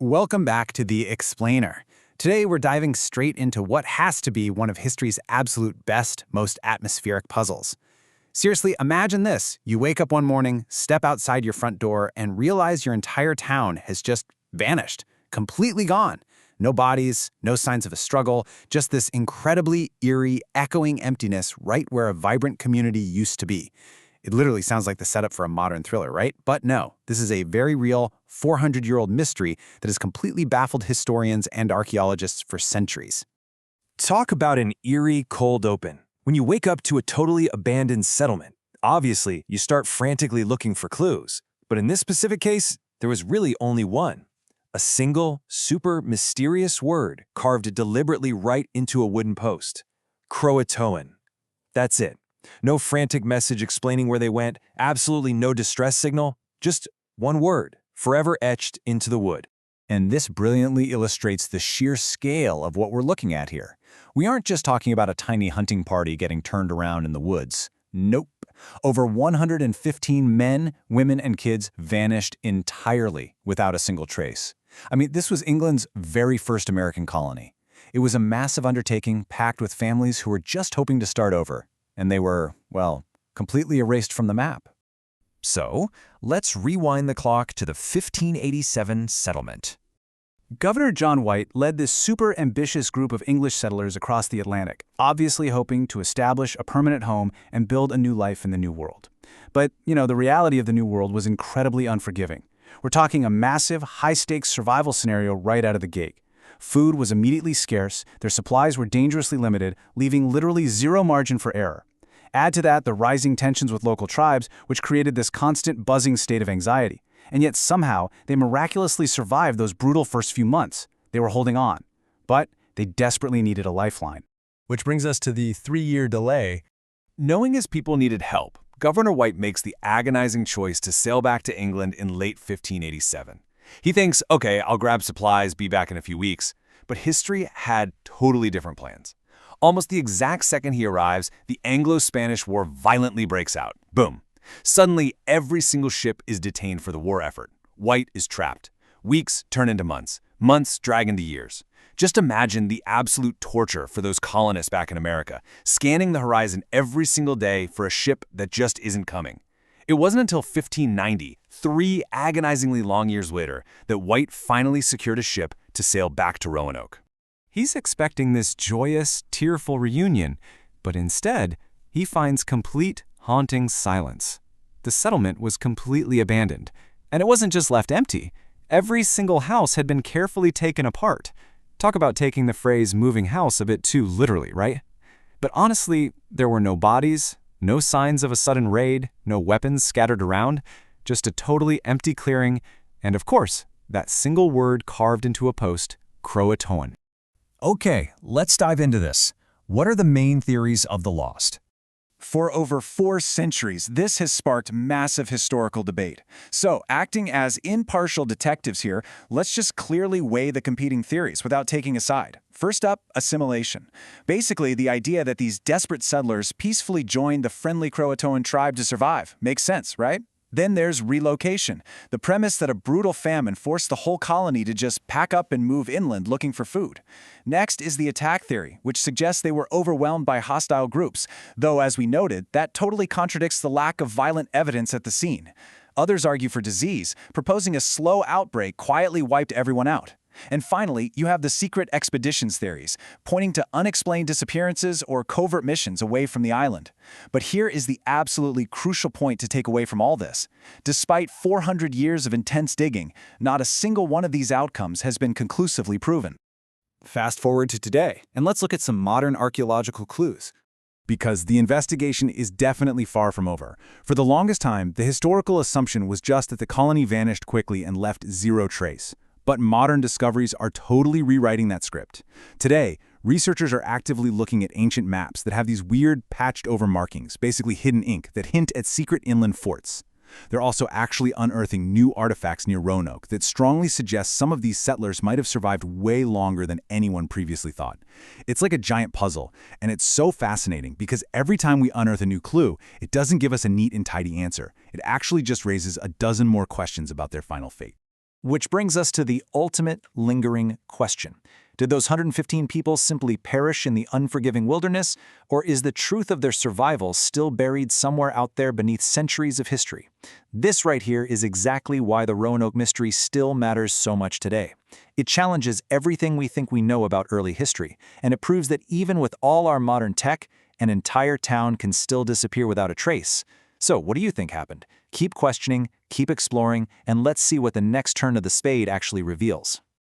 Welcome back to The Explainer. Today we're diving straight into what has to be one of history's absolute best, most atmospheric puzzles. Seriously, imagine this. You wake up one morning, step outside your front door, and realize your entire town has just vanished, completely gone. No bodies, no signs of a struggle, just this incredibly eerie, echoing emptiness right where a vibrant community used to be. It literally sounds like the setup for a modern thriller, right? But no, this is a very real, 400-year-old mystery that has completely baffled historians and archaeologists for centuries. Talk about an eerie cold open. When you wake up to a totally abandoned settlement, obviously you start frantically looking for clues. But in this specific case, there was really only one. A single, super mysterious word carved deliberately right into a wooden post. CROATOAN. That's it. No frantic message explaining where they went, absolutely no distress signal, just one word, forever etched into the wood. And this brilliantly illustrates the sheer scale of what we're looking at here. We aren't just talking about a tiny hunting party getting turned around in the woods. Nope. Over 115 men, women, and kids vanished entirely without a single trace. I mean, this was England's very first American colony. It was a massive undertaking packed with families who were just hoping to start over. And they were, well, completely erased from the map. So, let's rewind the clock to the 1587 settlement. Governor John White led this super ambitious group of English settlers across the Atlantic, obviously hoping to establish a permanent home and build a new life in the New World. But, the reality of the New World was incredibly unforgiving. We're talking a massive, high-stakes survival scenario right out of the gate. Food was immediately scarce, their supplies were dangerously limited, leaving literally zero margin for error. Add to that the rising tensions with local tribes, which created this constant buzzing state of anxiety. And yet somehow, they miraculously survived those brutal first few months. They were holding on. But they desperately needed a lifeline. Which brings us to the 3-year delay. Knowing his people needed help, Governor White makes the agonizing choice to sail back to England in late 1587. He thinks, okay, I'll grab supplies, be back in a few weeks. But history had totally different plans. Almost the exact second he arrives, the Anglo-Spanish War violently breaks out. Boom. Suddenly, every single ship is detained for the war effort. White is trapped. Weeks turn into months. Months drag into years. Just imagine the absolute torture for those colonists back in America, scanning the horizon every single day for a ship that just isn't coming. It wasn't until 1590, 3 agonizingly long years later, that White finally secured a ship to sail back to Roanoke. He's expecting this joyous, tearful reunion, but instead, he finds complete, haunting silence. The settlement was completely abandoned, and it wasn't just left empty. Every single house had been carefully taken apart. Talk about taking the phrase moving house a bit too literally, right? But honestly, there were no bodies, no signs of a sudden raid, no weapons scattered around, just a totally empty clearing, and of course, that single word carved into a post, CROATOAN. Okay, let's dive into this. What are the main theories of the lost? For over 4 centuries, this has sparked massive historical debate. So, acting as impartial detectives here, let's just clearly weigh the competing theories without taking a side. First up, assimilation. Basically, the idea that these desperate settlers peacefully joined the friendly Croatoan tribe to survive. Makes sense, right? Then there's relocation, the premise that a brutal famine forced the whole colony to just pack up and move inland looking for food. Next is the attack theory, which suggests they were overwhelmed by hostile groups, though as we noted, that totally contradicts the lack of violent evidence at the scene. Others argue for disease, proposing a slow outbreak quietly wiped everyone out. And finally, you have the secret expeditions theories, pointing to unexplained disappearances or covert missions away from the island. But here is the absolutely crucial point to take away from all this. Despite 400 years of intense digging, not a single one of these outcomes has been conclusively proven. Fast forward to today, and let's look at some modern archaeological clues. Because the investigation is definitely far from over. For the longest time, the historical assumption was just that the colony vanished quickly and left zero trace. But modern discoveries are totally rewriting that script. Today, researchers are actively looking at ancient maps that have these weird patched-over markings, basically hidden ink, that hint at secret inland forts. They're also actually unearthing new artifacts near Roanoke that strongly suggest some of these settlers might have survived way longer than anyone previously thought. It's like a giant puzzle, and it's so fascinating because every time we unearth a new clue, it doesn't give us a neat and tidy answer. It actually just raises a dozen more questions about their final fate. Which brings us to the ultimate lingering question. Did those 115 people simply perish in the unforgiving wilderness, or is the truth of their survival still buried somewhere out there beneath centuries of history? This right here is exactly why the Roanoke mystery still matters so much today. It challenges everything we think we know about early history, and it proves that even with all our modern tech, an entire town can still disappear without a trace. So, what do you think happened? Keep questioning, keep exploring, and let's see what the next turn of the spade actually reveals.